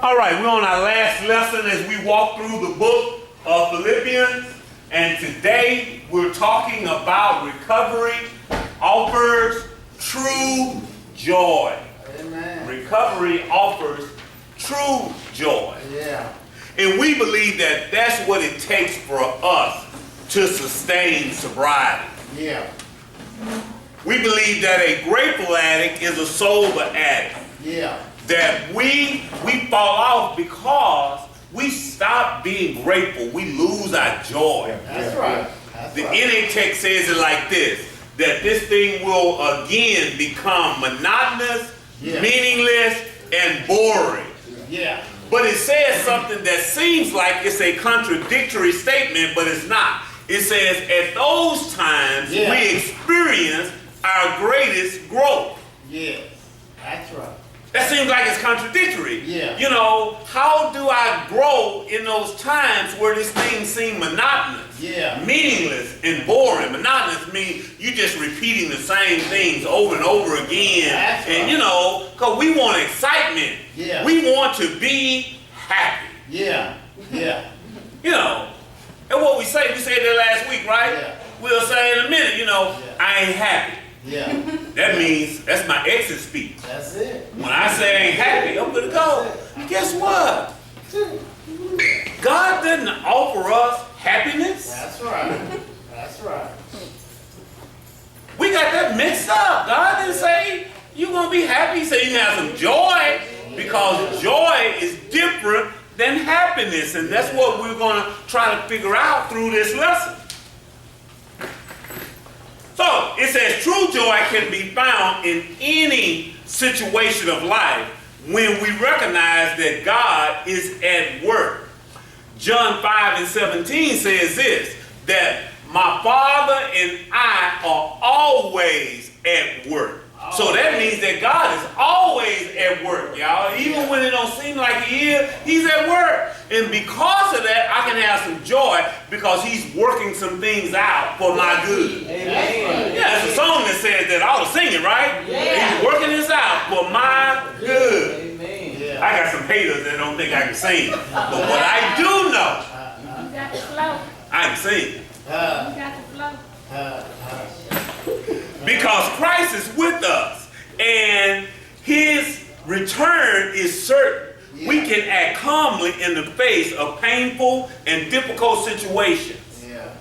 All right, we're on our last lesson as we walk through the book of Philippians. And today we're talking about recovery offers true joy. Amen. Recovery offers true joy. Yeah. And we believe that that's what it takes for us to sustain sobriety. Yeah. We believe that a grateful addict is a sober addict. Yeah. That we fall off because we stop being grateful. We lose our joy. That's right. That's The right. NA text says it like this, that this thing will again become monotonous, Yeah. meaningless, and boring. Yeah. But it says something that seems like it's a contradictory statement, but it's not. It says, at those times, Yeah. we experience our greatest growth. Yes. That's right. That seems like it's contradictory. Yeah. You know, how do I grow in those times where this thing seems monotonous, Yeah. meaningless, and boring? Monotonous means you just repeating the same things over and over again. That's right. And you know, because we want excitement. Yeah. We want to be happy. Yeah. Yeah. You know, and what we said that last week, right? Yeah. We'll say in a minute, you know, Yeah. I ain't happy. Yeah. That means that's my exit speech. That's it. When I say I ain't happy, I'm gonna go. Guess what? God didn't offer us happiness. That's right. That's right. We got that mixed up. God didn't say you're gonna be happy. He said you can have some joy, because joy is different than happiness, and that's what we're gonna try to figure out through this lesson. So it says true joy can be found in any situation of life when we recognize that God is at work. John 5:17 says this, that my Father and I are always at work. So that means that God is always at work, y'all. Even when it don't seem like he is, he's at work. And because of that, I can have some joy because he's working some things out for my good. Amen. Yeah, it's a song that says that. I ought to sing it, right? Yeah. He's working this out for my good. Amen. Yeah. I got some haters that don't think I can sing. But what I do know, You got the flow. I can sing. You got the flow. Because Christ is with us and his return is certain. Yeah. We can act calmly in the face of painful and difficult situations. Yeah.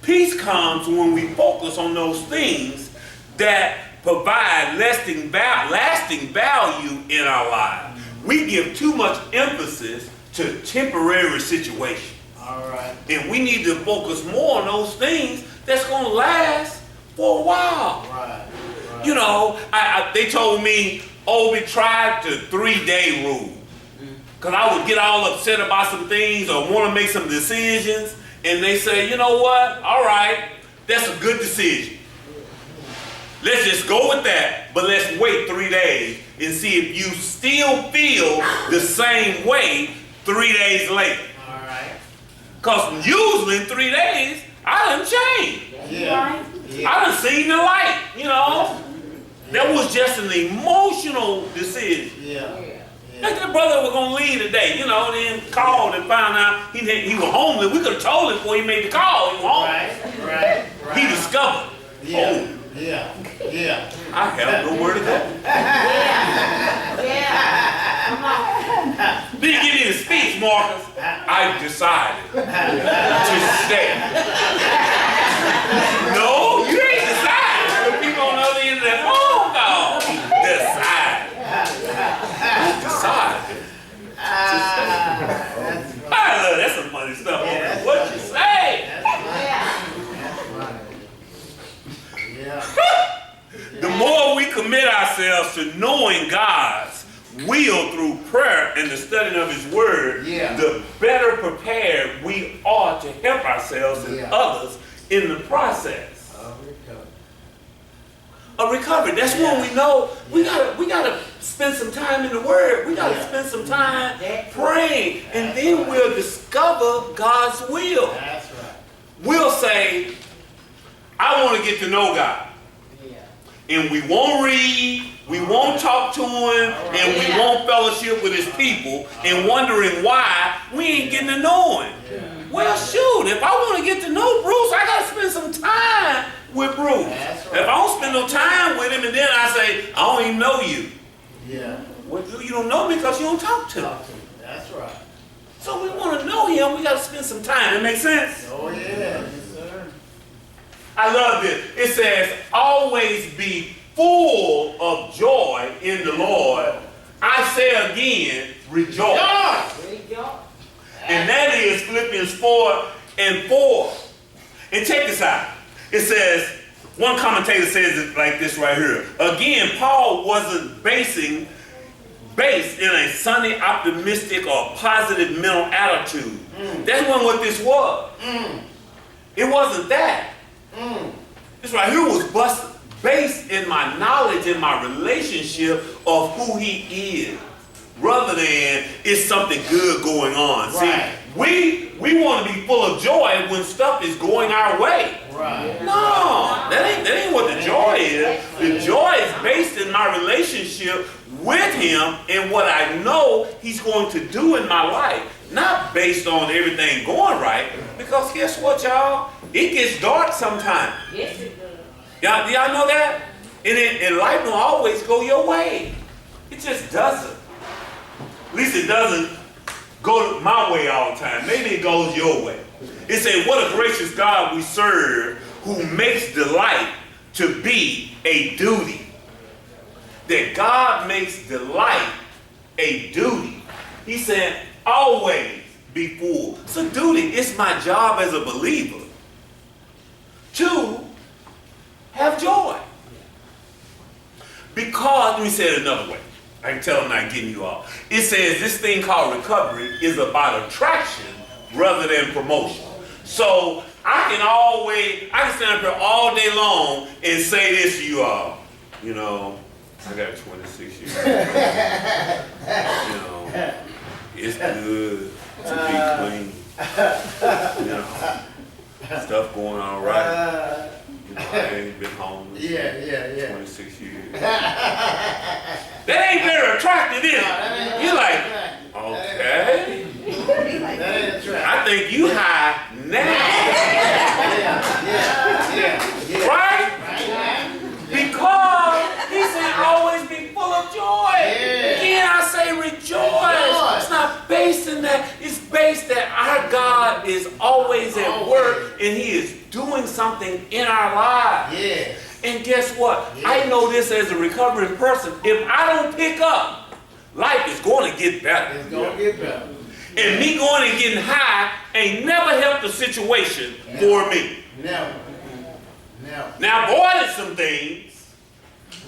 Peace comes when we focus on those things that provide lasting value in our lives. We give too much emphasis to temporary situations. All right. And we need to focus more on those things that's going to last for a while. Right. Right. You know, they told me, Obie, tried the 3-day rule. Because I would get all upset about some things or want to make some decisions. And they say, you know what? All right, that's a good decision. Let's just go with that. But let's wait 3 days and see if you still feel the same way 3 days later. All right. Because usually in 3 days, I done changed. Yeah. I done seen the light, you know. That was just an emotional decision. Yeah. Like that brother was going to leave today, you know, then called and found out he was homeless. We could have told him before he made the call he was homeless. Right. Right. He discovered, Yeah. Yeah. Yeah. I have nowhere to go. Come on. Then give me the speech, Marcus. I decided to stay. No, you ain't decided. The people on the other end of that phone call decided. Decided. I love that's some funny stuff. Yeah, What you say? Yeah. The more we commit ourselves to knowing God's will through prayer and the studying of his word, Yeah. the better prepared we are to help ourselves and Yeah. others in the process of recovery. That's when we know we gotta spend some time in the word. We gotta Yeah. spend some time praying, and then we'll discover God's will. That's right. We'll say, I want to get to know God. Yeah. And we won't read, We won't talk to him, and we won't fellowship with his people, and wondering why we ain't getting to know him. Well, shoot, if I want to get to know Bruce, I got to spend some time with Bruce. If I don't spend no time with him, and then I say, I don't even know you. Yeah. Well, you don't know me because you don't talk to him. That's right. So we want to know him, we got to spend some time. That makes sense? Oh, yeah. Yes, sir. I love this. It says, always be full of joy in the Lord. I say again, rejoice. And that is Philippians 4:4. And check this out. It says, one commentator says it like this right here. Again, Paul wasn't based in a sunny, optimistic, or positive mental attitude. That wasn't what this was. It wasn't that. This right here was based in my knowledge and my relationship of who he is, rather than it's something good going on. Right. See, we want to be full of joy when stuff is going our way. Right. No, that ain't what the joy is. The joy is based in my relationship with him and what I know he's going to do in my life. Not based on everything going right. Because guess what, y'all? It gets dark sometimes. Yes, it does. Y'all know that? And life don't always go your way. It just doesn't. At least it doesn't go my way all the time. Maybe it goes your way. It says, what a gracious God we serve, who makes delight to be a duty. That God makes delight a duty. He said, always be full. It's a duty. It's my job as a believer to have joy. Because, let me say it another way. I can tell I'm not getting you off. It says this thing called recovery is about attraction rather than promotion. So I can stand up here all day long and say this to you all. You know, I got 26 years. You know, it's good to be clean. You know, stuff going all right. You know, I ain't been homeless. Yeah. 26 years. That ain't very attractive, is it? You're like, okay. That ain't attractive. I think you high now. Yeah. Right? Because he said always be full of joy. Again, I say rejoice. It's not based in that. It's based that our God is always at work and he is doing something in our lives. Yeah. And guess what? I know this as a recovering person. If I don't pick up, life is going to get better. It's going to get better. And me going and getting high ain't never helped the situation for me. Never. Now, I avoided some things.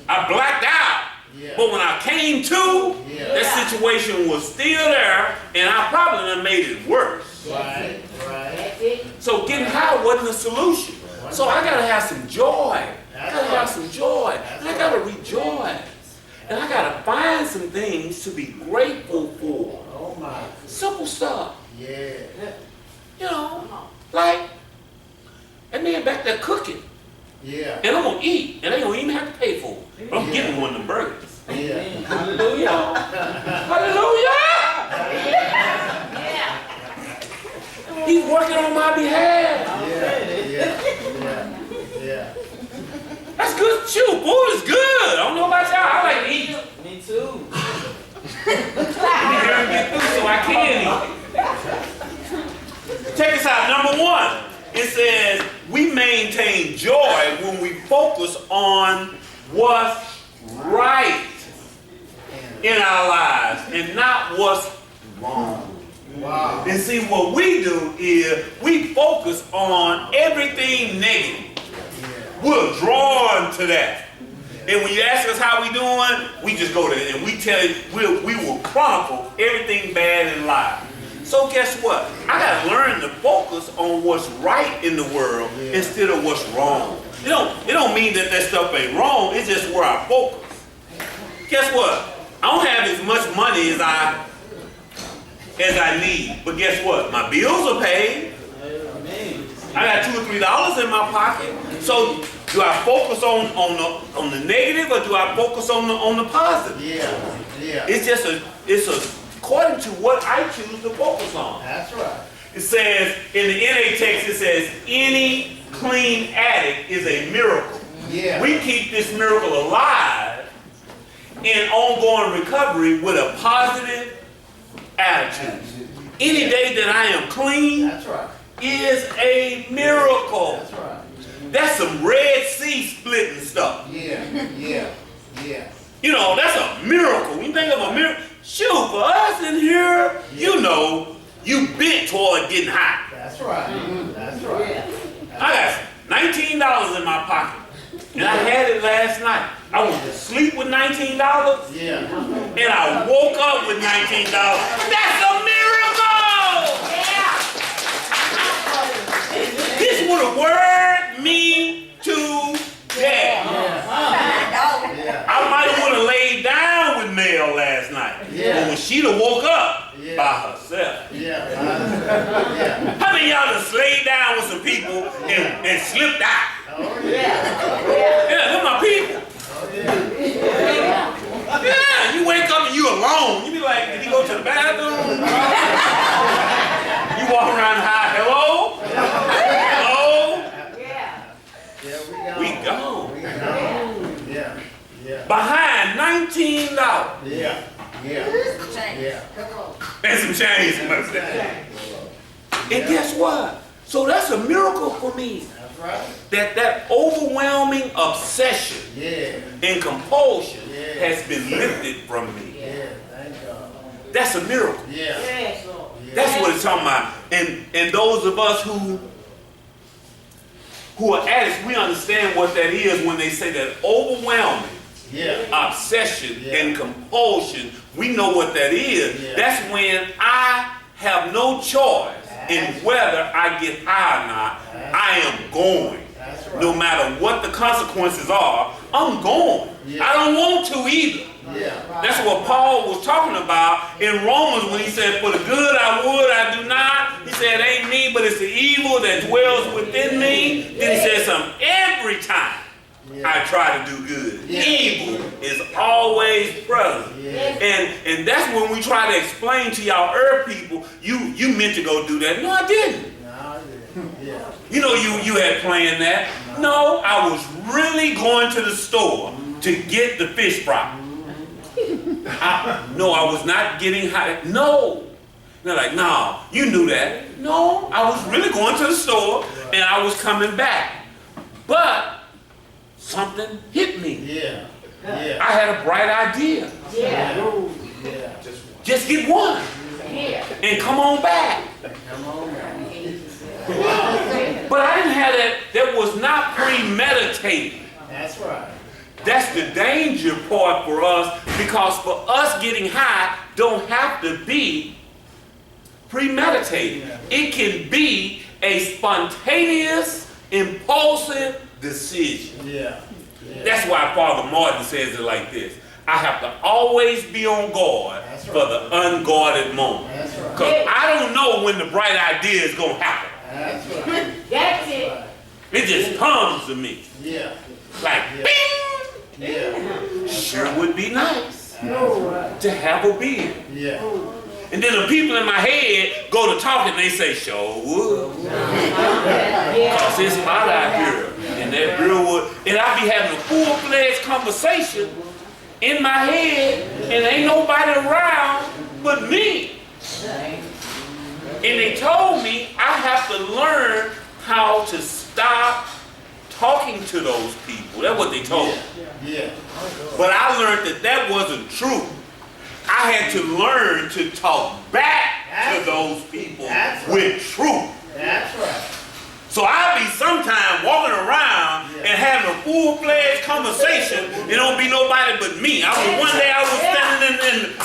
I blacked out. Yeah. But when I came to, that situation was still there, and I probably done made it worse. Right. That's it. So getting high wasn't the solution. So I got to have some joy. I got to have some joy. And I got to rejoice. And I got to find some things to be grateful for. Oh, my. Simple stuff. Yeah. You know, like, that man back there cooking. Yeah. And I'm going to eat. And they don't even have to pay for it. But I'm getting one of the burgers. Yeah. Hallelujah. Hallelujah. Yeah. He's working on my behalf. Yeah. That's good too. Food is good. I don't know about y'all. I like to eat. Me too. You hear me get through so I can eat. Check this out. Number one. It says we maintain joy when we focus on what's right in our lives and not what's wrong. Wow. And see, what we do is we focus on everything negative. We're drawn to that. And when you ask us how we doing, we just go there and we tell you, we will chronicle everything bad in life. So guess what? I got to learn to focus on what's right in the world instead of what's wrong. It don't mean that stuff ain't wrong. It's just where I focus. Guess what? I don't have as much money as I need. But guess what? My bills are paid. I got $2 or $3 in my pocket. So Do I focus on the negative, or do I focus on the positive? Yeah. It's according to what I choose to focus on. That's right. It says in the NA text, it says any clean addict is a miracle. Yeah. We keep this miracle alive in ongoing recovery with a positive attitude. Any day that I am clean That's right. is a miracle. That's right. That's some Red Sea splitting stuff. Yeah. You know, that's a miracle. When you think of a miracle, shoot, for us in here, you know, you bent toward getting high. That's right. That's right. I got $19 in my pocket, and I had it last night. I went to sleep with $19, Yeah. and I woke up with $19. That's a miracle! This would have worried me to death. Yeah. I might have would have laid down with Mel last night, but when she'd have woke up by herself. Yeah. How many of y'all just laid down with some people and slipped out? Oh yeah. Yeah, they're my people. Yeah, you wake up and you alone. You be like, did he go to the bathroom? You walk around the house, hello? Hello? Yeah, We gone. Yeah. Behind $19. Yeah. And some change. And guess what? So that's a miracle for me. That's right. That overwhelming obsession Yeah. and compulsion has been lifted from me. Yeah. Thank God. That's a miracle. Yeah. That's what it's talking about. And those of us who are addicts, we understand what that is when they say that overwhelming obsession and compulsion. We know what that is. Yeah. That's when I have no choice in whether I get high or not. I am going. That's right. No matter what the consequences are, I'm going. Yeah. I don't want to either. Yeah. That's what Paul was talking about in Romans when he said, for the good I would, I do not. He said, it ain't me, but it's the evil that dwells within me. Then he said something, every time I try to do good, evil is always present. And that's when we try to explain to y'all earth people, you meant to go do that. No, I didn't. No, I didn't. Yeah. You know you had planned that. No, I was really going to the store to get the fish fry. No, I was not getting high. No. They're like, no, you knew that. No, I was really going to the store and I was coming back. But something hit me. Yeah. I had a bright idea. Just get one and come on back. Come on, man. But I didn't have that. That was not premeditated. That's right. That's the danger part for us, because for us getting high don't have to be premeditated. It can be a spontaneous, impulsive decision. Yeah. That's why Father Martin says it like this. I have to always be on guard That's for right. the unguarded moment. That's right. Because I don't know when the bright idea is going to happen. That's right. That's it. It just comes to me. Yeah. Like, bing! Yeah. Sure would be nice to have a beer. Yeah. And then the people in my head go to talking and they say, sure would. Because it's hot out here. And that beer would. And I be having a full-fledged conversation in my head and ain't nobody around but me. And they told me I have to learn how to stop talking to those people. That's what they told me. Yeah. But I learned that wasn't true. I had to learn to talk back to those people with truth. That's right. So I'll be sometime walking around and having a full-fledged conversation. It don't be nobody but me. One day I was standing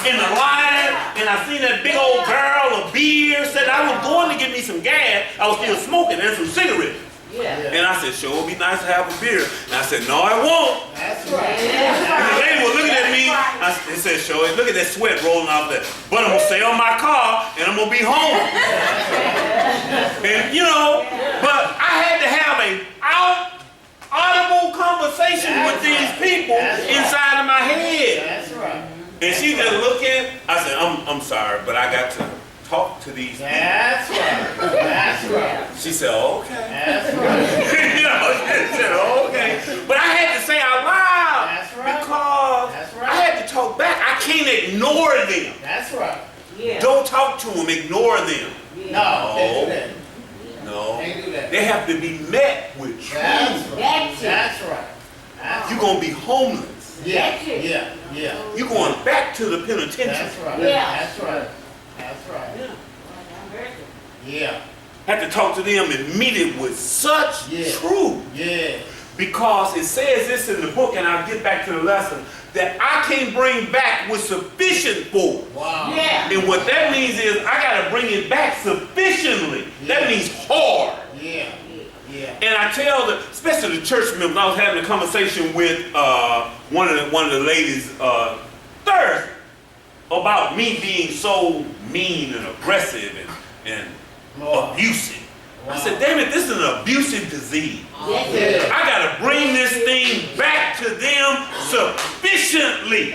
in the line and I seen that big old barrel of beer. Said I was going to get me some gas. I was still smoking and some cigarettes. And I said, sure, it'd be nice to have a beer. And I said, no, it won't. That's right. And the lady was looking at me. I said, sure, look at that sweat rolling off there. But I'm going to stay on my car and I'm going to be home. And, you know, but I had to have a audible conversation with these people inside of my head. That's right. And she just looking. I said, I'm sorry, but I got to talk to these people. That's right. That's right. She said, okay. That's right. You know, she said, okay. But I had to say out loud. That's right. Because That's right. I had to talk back. I can't ignore them. That's right. Yeah. Don't talk to them. Ignore them. No, can't do that. No. Can't do that. They have to be met with truth. That's right. That's it. That's right. That's You're going to be homeless. Yeah, That's it. yeah, yeah. You're going back to the penitentiary. That's right. Yeah. That's right. That's right. Yeah. Had to talk to them and meet it with such truth. Yeah. Because it says this in the book, and I'll get back to the lesson, that I can bring back with sufficient force. Wow. Yeah. And what that means is I got to bring it back sufficiently. That means hard. Yeah. Yeah. And I tell especially the church members, I was having a conversation with one of the ladies Thursday about me being so mean and aggressive and abusive. I said, damn it, this is an abusive disease. That's it. I got to bring this thing back to them sufficiently.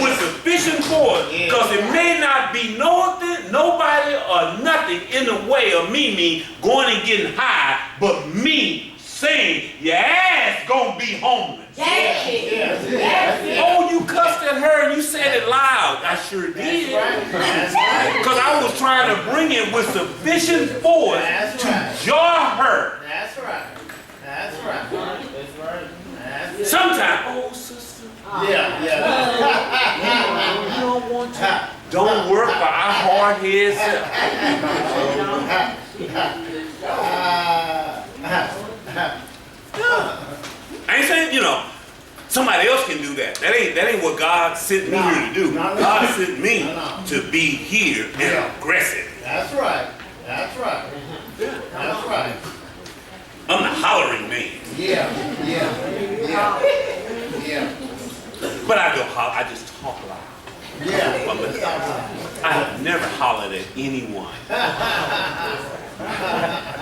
With sufficient force. Because it may not be nobody or nothing in the way of me going and getting high, but me saying, your ass gonna be homeless. That's it. That's it. Oh, you cussed at her and you said it loud. I sure did. That's right. Because I was trying to bring it with sufficient force That's to right. jar her. That's right. That's right. That's right. That's it. Sometimes, oh sister, Yeah, yeah. you don't want to. Don't work for our hard head self. I ain't saying, somebody else can do that. That ain't what God sent me here to do. God sent me to be here and aggressive. That's right. That's right. That's right. I'm the hollering man. Yeah, yeah, yeah, yeah. But I don't holler, I just talk loud. Yeah. I have never hollered at anyone.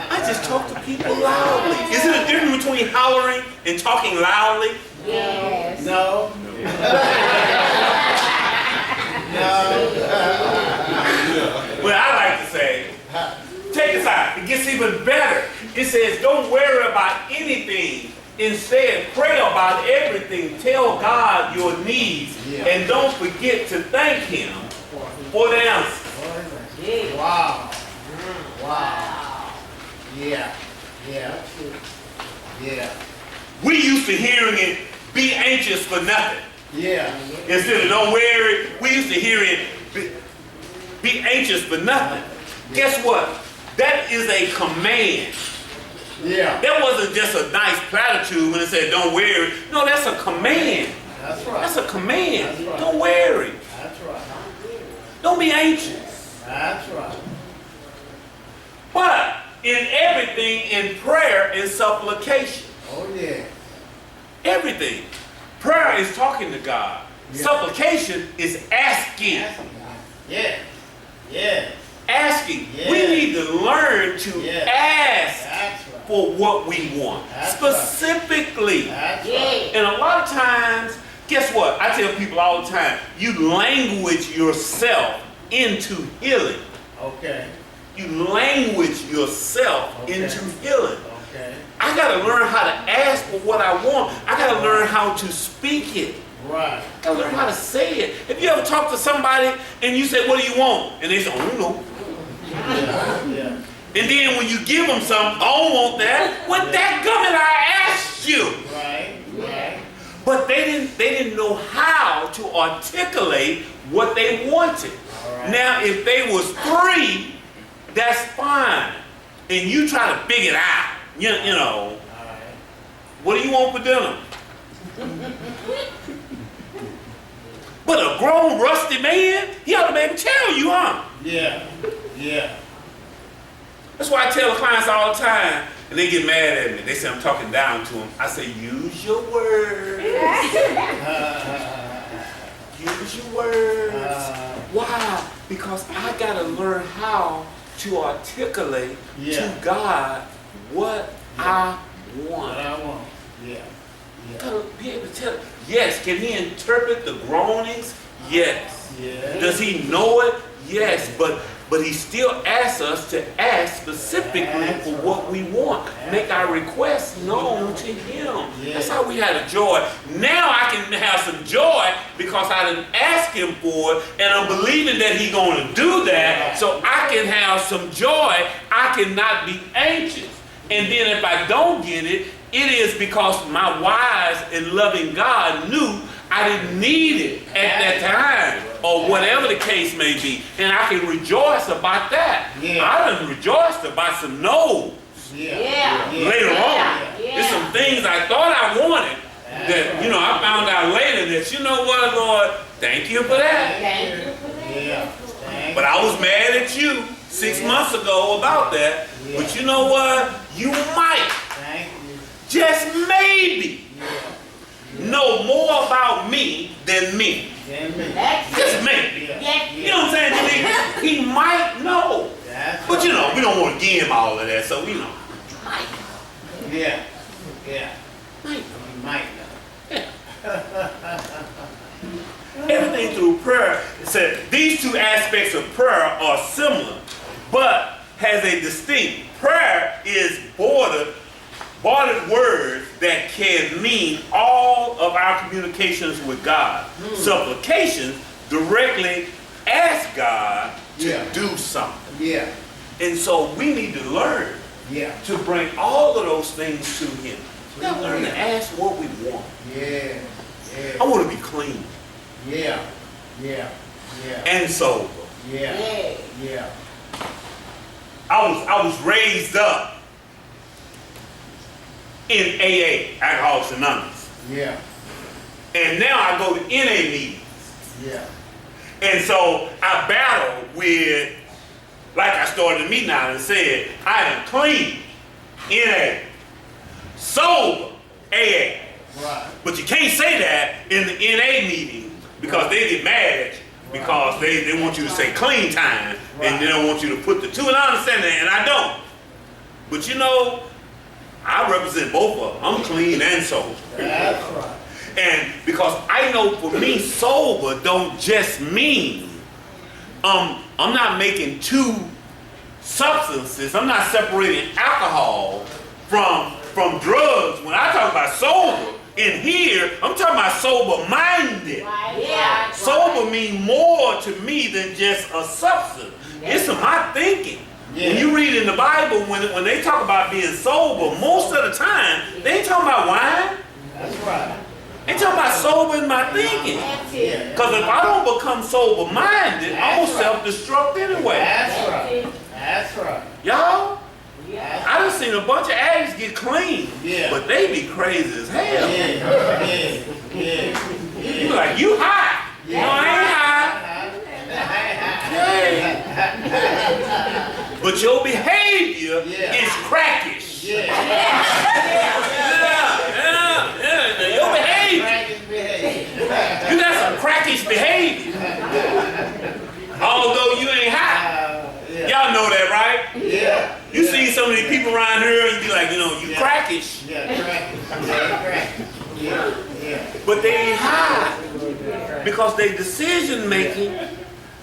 I just talk to people loudly. Is it a difference between hollering and talking loudly? Yes. No. No. Well, I like to say, check this out. It gets even better. It says, don't worry about anything. Instead, pray about everything. Tell God your needs. And don't forget to thank Him for the answer. Wow. Wow. Yeah. Yeah. Yeah. We used to hearing it, be anxious for nothing. Yeah. Instead of don't worry, we used to hear it, be anxious for nothing. Guess what? That is a command. Yeah. That wasn't just a nice platitude when it said don't worry. No, that's a command. That's right. That's a command. That's right. Don't worry. That's right. Don't be anxious. That's right. But in everything, in prayer and supplication. Oh yeah. Everything. Prayer is talking to God. Yeah. Supplication is asking. Yeah. Yeah. Asking. Yeah. We need to learn to ask That's right. for what we want. That's specifically. That's Yeah. right. And a lot of times, guess what? I tell people all the time, you language yourself into healing. Okay. You language yourself into healing. Okay. I got to learn how to ask for what I want. I got to learn how to speak it. Right. I got to learn how to say it. If you ever talk to somebody and you say, what do you want? And they say, I don't know. Yeah. Yeah. And then when you give them something, I don't want that. What that coming? I asked you. Right. Right. But they didn't know how to articulate what they wanted. All right. Now, if they was 3, that's fine. And you try to figure it out. You know, All right. what do you want for dinner? But a grown, rusty man, he ought to be able to tell you, huh? Yeah. Yeah. That's why I tell clients all the time, and they get mad at me. They say I'm talking down to them. I say, use your words. Use your words. Why? Because I got to learn how to articulate to God what I What want. I want. Yeah. Yeah. Gotta be able to tell. Yes. Can he interpret the groanings? Yes. Yeah. Does he know it? Yes. But he still asks us to ask specifically for what we want. Make our requests known to him. That's how we had a joy. Now I can have some joy because I didn't ask him for it, and I'm believing that he's going to do that, so I can have some joy. I cannot be anxious. And then if I don't get it, it is because my wise and loving God knew I didn't need it at that time, or whatever the case may be. And I can rejoice about that. Yeah. I done rejoiced about some no's Yeah. later on. Yeah. There's some things I thought I wanted that, you know, I found out later that, you know what, Lord, thank you for that. Thank you for that. Yeah. But I was mad at you 6 months ago about that. But you know what? You might, Thank you. just maybe, Yeah. know more about me than me. Then me. That's Just it. maybe. Yes. You know what I'm saying? He might know. That's But you right. know, we don't want to give him all of that, so we know. Yeah. Yeah. Might. You might know. Everything through prayer, it said these two aspects of prayer are similar, but has a distinct. Prayer is bordered words that can mean all of our communications with God. Supplications directly ask God to Yeah. do something. Yeah. And so we need to learn Yeah. to bring all of those things to him. We gotta learn to ask what we want. Yeah. I Yeah. want to be clean Yeah. Yeah. Yeah. and sober. Yeah. Yeah. Yeah. I was raised up in AA, Alcoholics Anonymous. Yeah. And now I go to NA meetings. Yeah. And so I battle with, like I started the meeting out and said, I am clean, NA, sober, AA. Right. But you can't say that in the NA meeting because they get mad at you. Because they want you to say clean time and they don't want you to put the two. And I understand that, and I don't. But you know, I represent both of them. I'm clean and sober. That's right. And because I know for me, sober don't just mean I'm not making two substances. I'm not separating alcohol from drugs. When I talk about sober in here, I'm talking about sober-minded. Yeah. Sober mean more to me than just a substance. It's my thinking. Yeah. When you read in the Bible, when they talk about being sober, most of the time, they ain't talking about wine. That's right. They talking about sober in my thinking. That's it. Because if I don't become sober-minded, I'm going to That's right. self-destruct anyway. That's right. That's right. Y'all, Yeah. I done seen a bunch of addicts get clean. Yeah. But they be crazy as hell. Yeah. Yeah. Yeah. You be like, you high. No, I ain't high. Hey. But your behavior Yeah. is crackish. Yeah. Yeah. Your behavior. Practice behavior. You got some crackish behavior. Although you ain't high. Yeah. Y'all know that, right? Yeah. You see some of these people around here, you be like, you know, you Yeah. crackish. Yeah. Practice. Yeah. Practice. Yeah. Yeah. But they ain't high. Because their decision making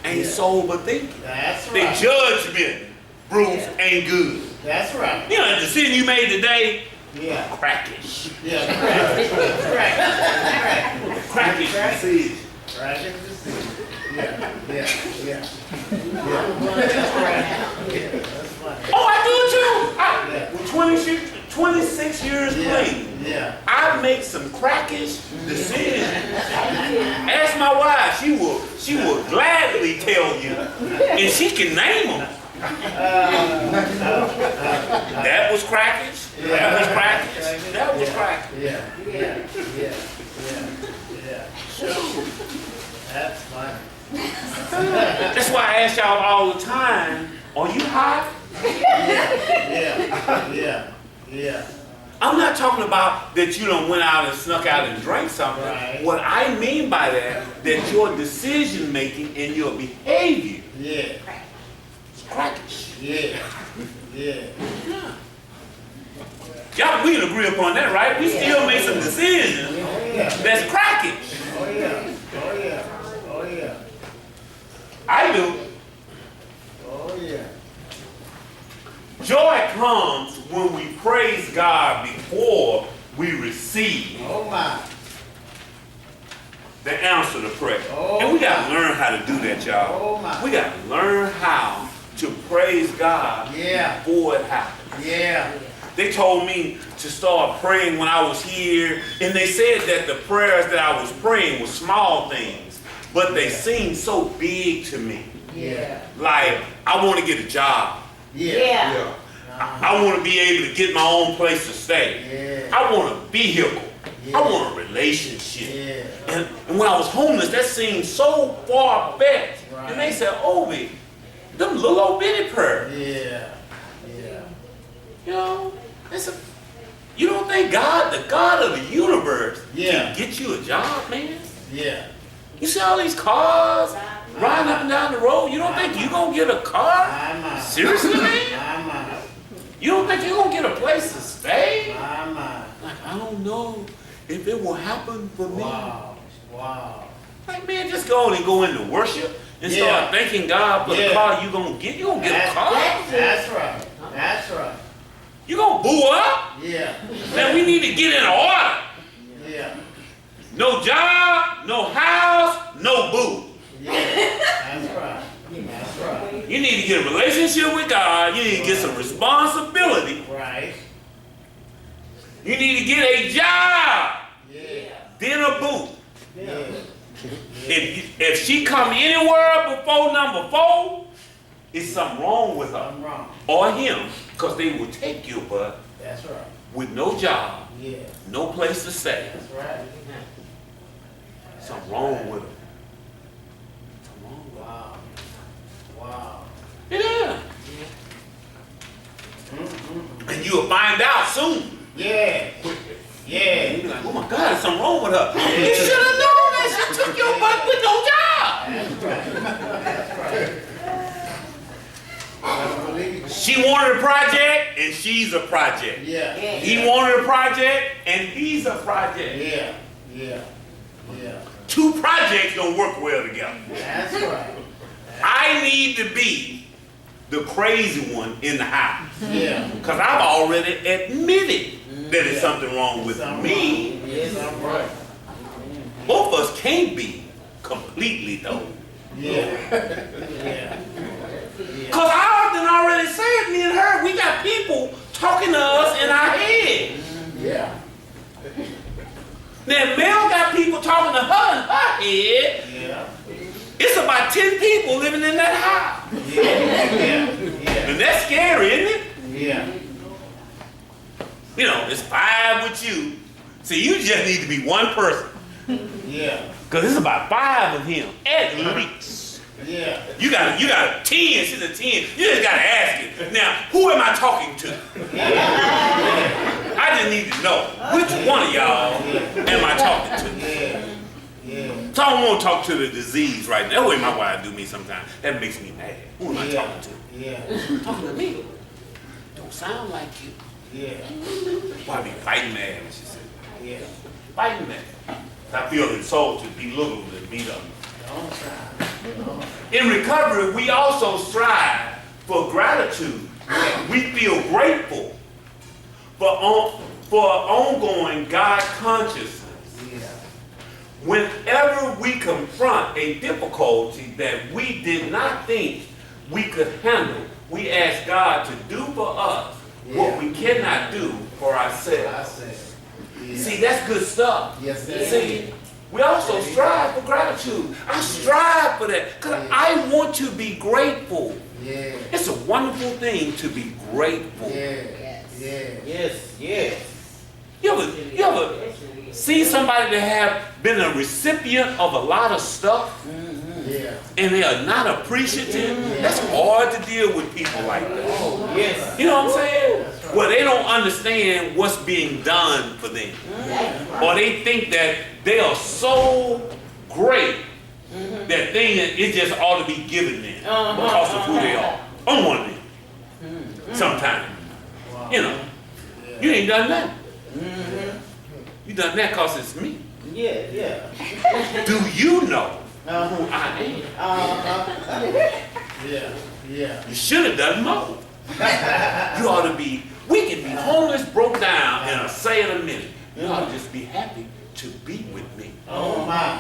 ain't sober thinking. That's Their right. judgment, Bruce, ain't good. That's right. You know, the decision you made today, Yeah. crackish. Yeah. Practice. Practice. Crackish decision. Practice. Yeah. Yeah. Yeah. That's right. Yeah. That's funny. Oh, I do it too. With 26 years clean, Yeah. I make some crackish decisions. Ask my wife, she will gladly tell you, and she can name them. That was crackish. That was crackish. That was crackish. Yeah. Yeah. Yeah. Yeah. Yeah. That's funny. That's why I ask y'all all the time, are you high? Yeah. Yeah. Yeah. I'm not talking about that you done went out and snuck out and drank something. Right. What I mean by that your decision making and your behavior Yeah. is crackish. Yeah. Yeah. Y'all, we can agree upon that, right? We still make some decisions Oh, yeah. that's cracking. Oh, yeah. Oh, yeah. Oh, yeah. I do. Oh, yeah. Joy comes when we praise God before we receive Oh, my. the answer to prayer. Oh, And we got to learn how to do that, y'all. Oh, my. We got to learn how to praise God Yeah. before it happens. Yeah. They told me to start praying when I was here, and they said that the prayers that I was praying were small things, but they seemed so big to me. Yeah. Like, I want to get a job. Yeah. Yeah. I want to be able to get my own place to stay. Yeah. I want a vehicle. Yeah. I want a relationship. Yeah. And when I was homeless, that seemed so far-fetched. Right. And they said, Obie, them little old bitty prayers. Yeah. Yeah. You know, you don't think God, the God of the universe, Yeah. can get you a job, man? Yeah. You see all these cars riding up and down the road? You don't think you're going to get a car? I'm Seriously, man? I'm You don't think you're going to get a place to stay? I'm Like, I don't know if it will happen for me. Wow. Wow. Like, man, just go on and go into worship and Yeah. start thanking God for the Yeah. car you're going to get. You're going to get a car. That's right. That's right. You're going to boo up. Yeah. Man, we need to get in order. Yeah. No job, no house, no boo. Yeah. That's right. That's right. You need to get a relationship with God. You need to get some responsibility. Right. You need to get a job. Yeah. Then a boo. Yeah. If she come anywhere before number 4, it's something wrong with her I'm wrong. or him, because they will take you, but That's right. with no job, Yeah. no place to stay. That's right. Something wrong with them. Something wrong with Wow. Wow. them. Yeah. And you'll find out soon. Yeah. Yeah. You're like, oh my God, there's something wrong with her. You should have known that she took your butt with no job. That's right. I believe it. She wanted a project, and she's a project. Yeah. He wanted a project, and he's a project. Yeah. Yeah. Yeah. 2 projects don't work well together. That's right. I need to be the crazy one in the house. Yeah. Because I've already admitted that it's something wrong with Something me. wrong. Yes, I'm right. Both of us can't be completely though. Yeah. Yeah. Because I often already said, me and her, we got people talking to us in our head. Yeah. Now, Mel got people talking to her in her head. Yeah. It's about 10 people living in that house. Yeah. Yeah. And that's scary, isn't it? Yeah. You know, it's 5 with you. See, you just need to be one person. Yeah. Because it's about 5 of him, at least. Yeah. You got a 10, she's a 10. You just got to ask it. Now, who am I talking to? I just need to know, which one of y'all am I talking to? Yeah. Yeah. So I don't want to talk to the disease right now. That way my wife do me sometimes. That makes me mad. Who am I talking to? Yeah. Talking to me. Don't sound like you. Yeah. Why be fighting mad, she said. Yeah. Fighting mad. I feel insulted, belittled, and beat up. Don't try. Don't. In recovery, we also strive for gratitude. We feel grateful for ongoing God consciousness. Yeah. Whenever we confront a difficulty that we did not think we could handle, we ask God to do for us what we cannot do for ourselves. I said. Yeah. See, that's good stuff. Yes, that See, is. we also strive for gratitude. I strive for that because I want to be grateful. Yeah. It's a wonderful thing to be grateful. Yeah. Yeah. Yes. Yes. You ever see somebody that have been a recipient of a lot of stuff Yeah. and they are not appreciative? That's hard to deal with people like that. Oh, yes. You know what I'm saying? Well, they don't understand what's being done for them. Or they think that they are so great that it just ought to be given them because of who they are. I'm one of them. Sometimes. You know. You ain't done that. You done that because it's me. Yeah. Do you know who I am? Yeah. You should have done more. You ought to be, we can be homeless, broke down, and I'll say it in a minute. You ought to just be happy to be with me. Oh my.